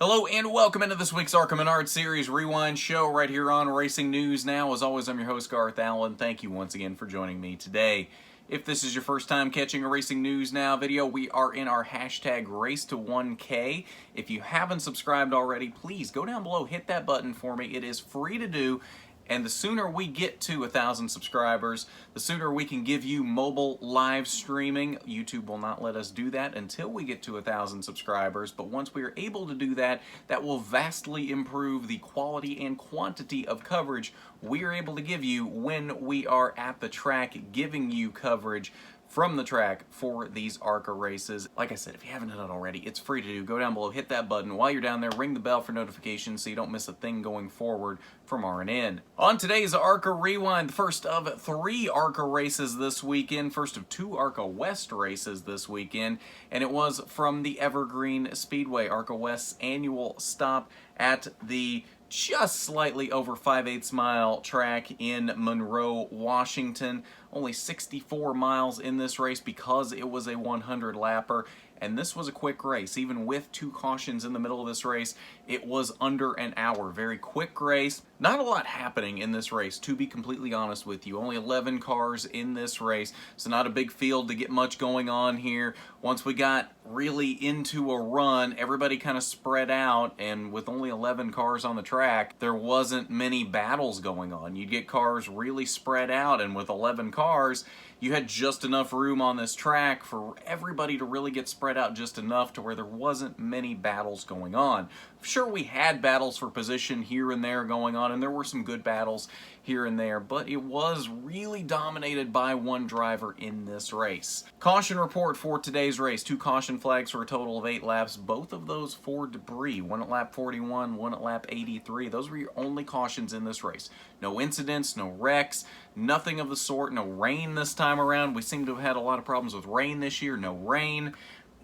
Hello and welcome into this week's ARCA Menards Series Rewind Show right here on Racing News Now. As always, I'm your host, Garth Allen. Thank you once again for joining me today. If this is your first time catching a Racing News Now video, we are in our hashtag Race to 1K. If you haven't subscribed already, please go down below, hit that button for me. It is free to do. And the sooner we get to 1,000 subscribers, the sooner we can give you mobile live streaming. YouTube will not let us do that until we get to 1,000 subscribers. But once we are able to do that, that will vastly improve the quality and quantity of coverage we are able to give you when we are at the track, giving you coverage from the track for these ARCA races. Like I said, if you haven't done it already, it's free to do. Go down below, hit that button. While you're down there, ring the bell for notifications so you don't miss a thing going forward from RNN. On today's ARCA Rewind, the first of 3 ARCA races this weekend, first of 2 ARCA West races this weekend, and it was from the Evergreen Speedway, ARCA West's annual stop at the just slightly over 5/8 mile track in Monroe, Washington. Only 64 miles in this race because it was a 100 lapper. And this was a quick race. Even with 2 cautions in the middle of this race, it was under an hour. Very quick race. Not a lot happening in this race, to be completely honest with you. Only 11 cars in this race, so not a big field to get much going on here. Once we got really into a run, everybody kind of spread out, and with only 11 cars on the track, there wasn't many battles going on. You'd get cars really spread out, and with 11 cars, you had just enough room on this track for everybody to really get spread out just enough to where there wasn't many battles going on. Sure, we had battles for position here and there going on, and there were some good battles here and there, but it was really dominated by one driver in this race. Caution report for today's race. 2 caution flags for a total of 8 laps, both of those for debris. One at lap 41, one at lap 83. Those were your only cautions in this race. No incidents, no wrecks, nothing of the sort. No rain this time around. We seem to have had a lot of problems with rain this year. No rain.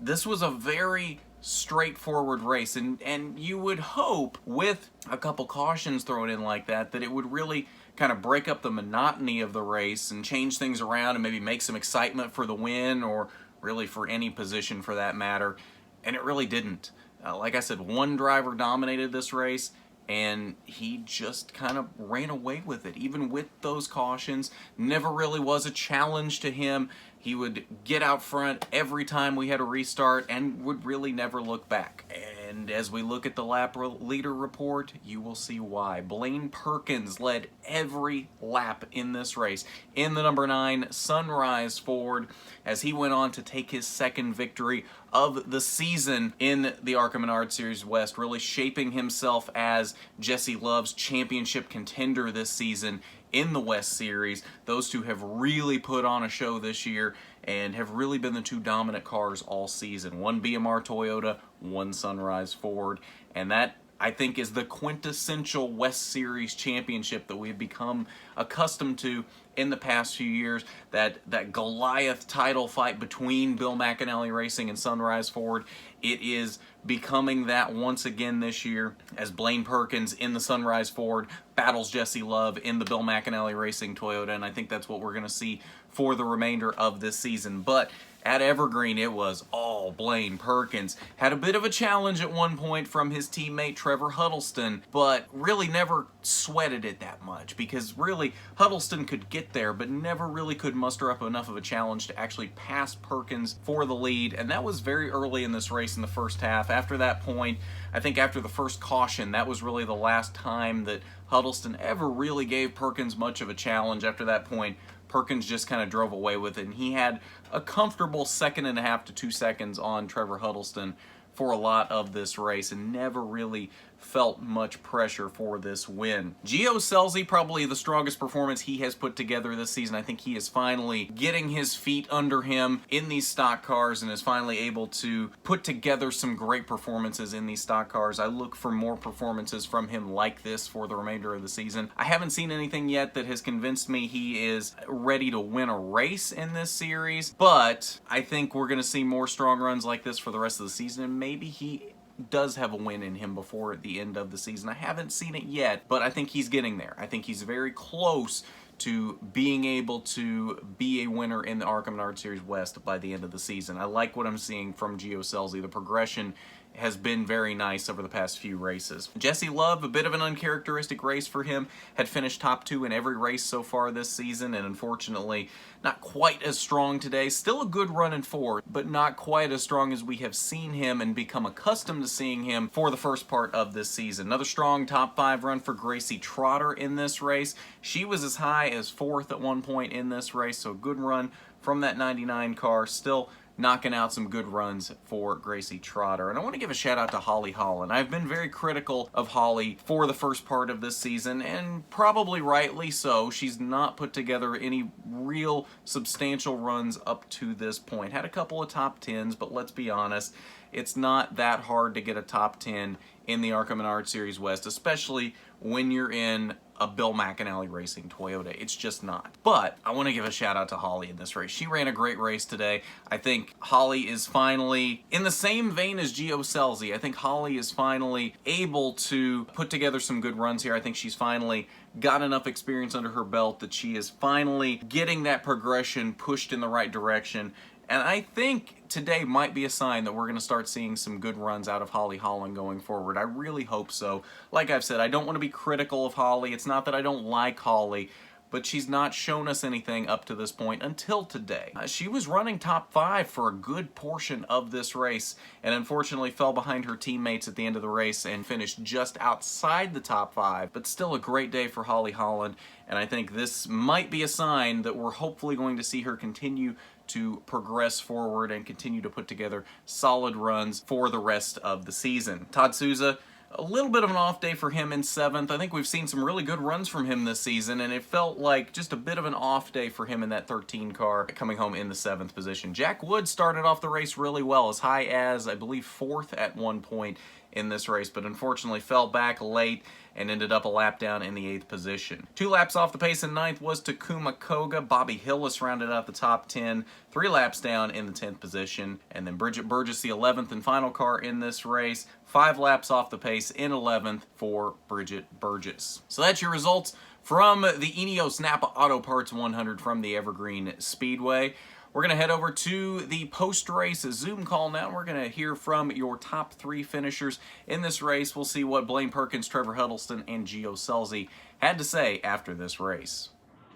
This was a very straightforward race, and you would hope with a couple cautions thrown in like that it would really kind of break up the monotony of the race and change things around and maybe make some excitement for the win, or really for any position for that matter, and it really didn't. Like I said, one driver dominated this race, and he just kind of ran away with it. Even with those cautions, never really was a challenge to him. He would get out front every time we had a restart and would really never look back. And as we look at the lap leader report, you will see why. Blaine Perkins led every lap in this race in the number 9 Sunrise Ford, as he went on to take his second victory of the season in the ARCA Menards Series West, really shaping himself as Jesse Love's championship contender this season in the West Series. Those two have really put on a show this year and have really been the 2 dominant cars all season. One BMR Toyota, one Sunrise Ford, and that, I think, is the quintessential West Series championship that we've become accustomed to in the past few years. That Goliath title fight between Bill McAnally Racing and Sunrise Ford, it is becoming that once again this year, as Blaine Perkins in the Sunrise Ford battles Jesse Love in the Bill McAnally Racing Toyota, and I think that's what we're going to see for the remainder of this season. But at Evergreen, it was all Blaine Perkins. Had a bit of a challenge at one point from his teammate Trevor Huddleston, but really never sweated it that much, because really Huddleston could get there, but never really could muster up enough of a challenge to actually pass Perkins for the lead, and that was very early in this race in the first half. After that point, I think after the first caution, that was really the last time that Huddleston ever really gave Perkins much of a challenge. After that point, Perkins just kind of drove away with it, and he had a comfortable 1.5 to 2 seconds on Trevor Huddleston for a lot of this race, and never really felt much pressure for this win. Gio Scelzi, probably the strongest performance he has put together this season. I think he is finally getting his feet under him in these stock cars and is finally able to put together some great performances in these stock cars. I look for more performances from him like this for the remainder of the season. I haven't seen anything yet that has convinced me he is ready to win a race in this series, but I think we're going to see more strong runs like this for the rest of the season, and maybe he does have a win in him before the end of the season. I haven't seen it yet, but I think he's getting there. I think he's very close to being able to be a winner in the ARCA Menards Series West by the end of the season. I like what I'm seeing from Gio Scelzi. The progression has been very nice over the past few races. Jesse Love, a bit of an uncharacteristic race for him, had finished top 2 in every race so far this season, and unfortunately not quite as strong today. Still a good run in 4, but not quite as strong as we have seen him and become accustomed to seeing him for the first part of this season. Another strong top 5 run for Gracie Trotter in this race. She was as high as 4th at one point in this race, so a good run from that 99 car. Still knocking out some good runs for Gracie Trotter. And I want to give a shout out to Holly Holland. I've been very critical of Holly for the first part of this season, and probably rightly so. She's not put together any real substantial runs up to this point. Had a couple of top 10s, but let's be honest, it's not that hard to get a top 10 in the ARCA Menards Series West, especially when you're in a Bill McAnally Racing Toyota. It's just not. But I want to give a shout out to Holly in this race. She ran a great race today. I think Holly is finally, in the same vein as Gio Scelzi, I think Holly is finally able to put together some good runs here. I think she's finally got enough experience under her belt that she is finally getting that progression pushed in the right direction. And I think today might be a sign that we're going to start seeing some good runs out of Holly Holland going forward. I really hope so. Like I've said, I don't want to be critical of Holly. It's not that I don't like Holly, but she's not shown us anything up to this point until today. She was running top 5 for a good portion of this race, and unfortunately fell behind her teammates at the end of the race and finished just outside the top 5, but still a great day for Holly Holland, and I think this might be a sign that we're hopefully going to see her continue to progress forward and continue to put together solid runs for the rest of the season. Todd Souza, a little bit of an off day for him in 7th. I think we've seen some really good runs from him this season, and it felt like just a bit of an off day for him in that 13 car, coming home in the 7th position. Jack Wood started off the race really well, as high as, I believe, 4th at one point in this race, but unfortunately fell back late and ended up a lap down in the 8th position. 2 laps off the pace in 9th was Takuma Koga. Bobby Hillis rounded out the top 10, 3 laps down in the 10th position. And then Bridget Burgess, the 11th and final car in this race, 5 laps off the pace in 11th for Bridget Burgess. So that's your results from the ENEOS NAPA Auto Parts 100 from the Evergreen Speedway. We're going to head over to the post-race Zoom call now. We're going to hear from your top 3 finishers in this race. We'll see what Blaine Perkins, Trevor Huddleston, and Gio Scelzi had to say after this race.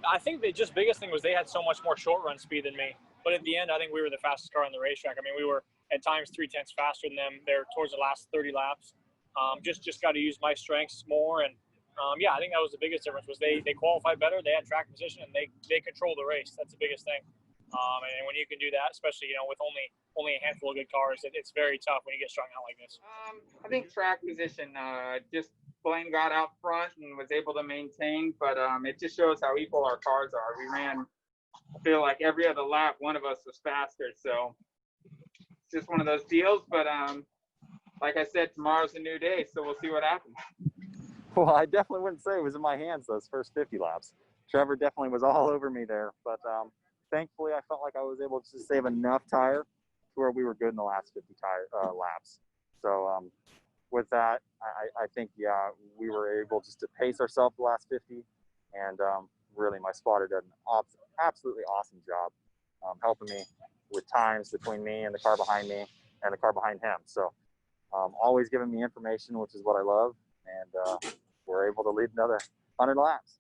I think the just biggest thing was they had so much more short run speed than me. But at the end, I think we were the fastest car on the racetrack. I mean, we were at times 3/10 faster than them there towards the last 30 laps. Just got to use my strengths more. And yeah, I think that was the biggest difference was they qualified better. They had track position and they controlled the race. That's the biggest thing. And when you can do that, especially, with only a handful of good cars, it's very tough when you get strung out like this. I think track position, just Blaine got out front and was able to maintain, but it just shows how equal our cars are. We ran, I feel like every other lap, one of us was faster. So it's just one of those deals. But like I said, tomorrow's a new day, so we'll see what happens. Well, I definitely wouldn't say it was in my hands those first 50 laps. Trevor definitely was all over me there, but thankfully, I felt like I was able to save enough tire to where we were good in the last 50 laps. So with that, I think, yeah, we were able just to pace ourselves the last 50. And really, my spotter did an absolutely awesome job helping me with times between me and the car behind me and the car behind him. So always giving me information, which is what I love. And we're able to lead another 100 laps.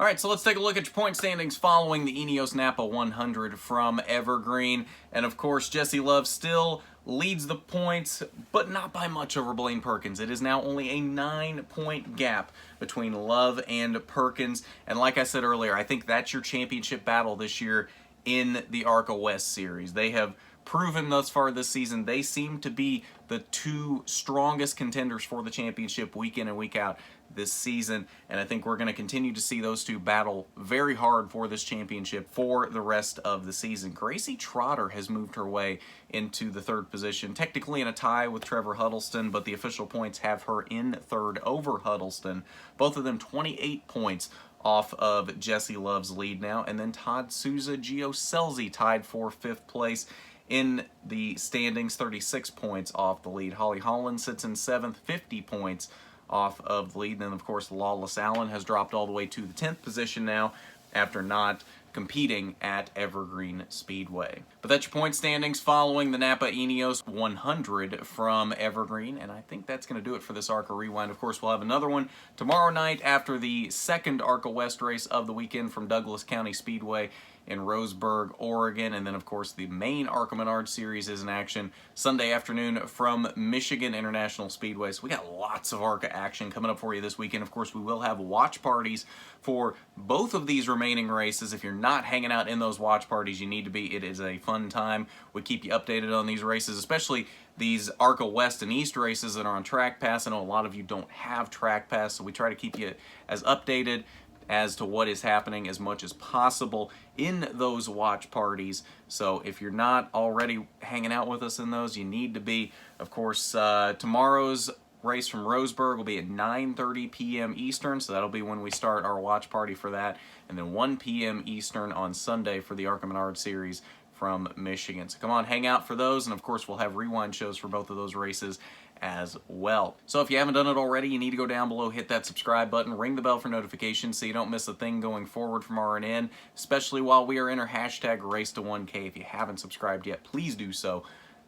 All right, so let's take a look at your point standings following the ENEOS NAPA 100 from Evergreen. And of course, Jesse Love still leads the points, but not by much over Blaine Perkins. It is now only a 9-point gap between Love and Perkins. And like I said earlier, I think that's your championship battle this year in the ARCA West Series. They have proven thus far this season they seem to be the 2 strongest contenders for the championship week in and week out this season, and I think we're going to continue to see those 2 battle very hard for this championship for the rest of the season. Gracie Trotter has moved her way into the 3rd position, technically in a tie with Trevor Huddleston, but the official points have her in 3rd over Huddleston. Both of them 28 points off of Jesse Love's lead now, and then Todd Souza, Gio Scelzi tied for 5th place in the standings, 36 points off the lead. Holly Holland sits in 7th, 50 points off of the lead. And then, of course, Lawless Allen has dropped all the way to the 10th position now after not competing at Evergreen Speedway. But that's your point standings following the NAPA ENEOS 100 from Evergreen, and I think that's going to do it for this ARCA Rewind. Of course, we'll have another one tomorrow night after the second ARCA West race of the weekend from Douglas County Speedway in Roseburg, Oregon, and then of course the main ARCA Menards series is in action Sunday afternoon from Michigan International Speedway. So we got lots of ARCA action coming up for you this weekend. Of course, we will have watch parties for both of these remaining races. If you're not hanging out in those watch parties, you need to be. It is a fun time. We keep you updated on these races, especially these ARCA West and East races that are on Track Pass. I know a lot of you don't have Track Pass, so we try to keep you as updated as to what is happening as much as possible in those watch parties. So if you're not already hanging out with us in those, you need to be. Of course, tomorrow's race from Roseburg will be at 9:30 p.m. Eastern, so that'll be when we start our watch party for that, and then 1 p.m. Eastern on Sunday for the ARCA Menards series from Michigan. So come on, hang out for those, and of course we'll have rewind shows for both of those races as well. So if you haven't done it already, you need to go down below, hit that subscribe button, ring the bell for notifications so you don't miss a thing going forward from RNN, especially while we are in our hashtag Race to 1K. If you haven't subscribed yet, please do so.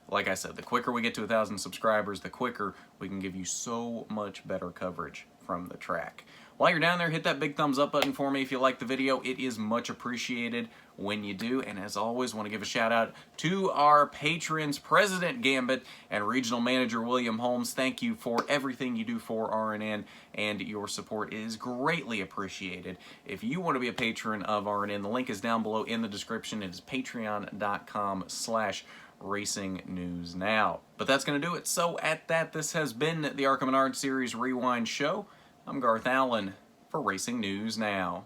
Like I said, the quicker we get to 1,000 subscribers, the quicker we can give you so much better coverage from the track. While you're down there, hit that big thumbs up button for me if you like the video. It is much appreciated when you do. And as always, want to give a shout out to our patrons, President Gambit and Regional Manager William Holmes. Thank you for everything you do for RNN, and your support is greatly appreciated. If you want to be a patron of RNN, the link is down below in the description. It is patreon.com/Racing News Now. But that's going to do it. So at that, this has been the ARCA Menards Series Rewind Show. I'm Garth Allen for Racing News Now.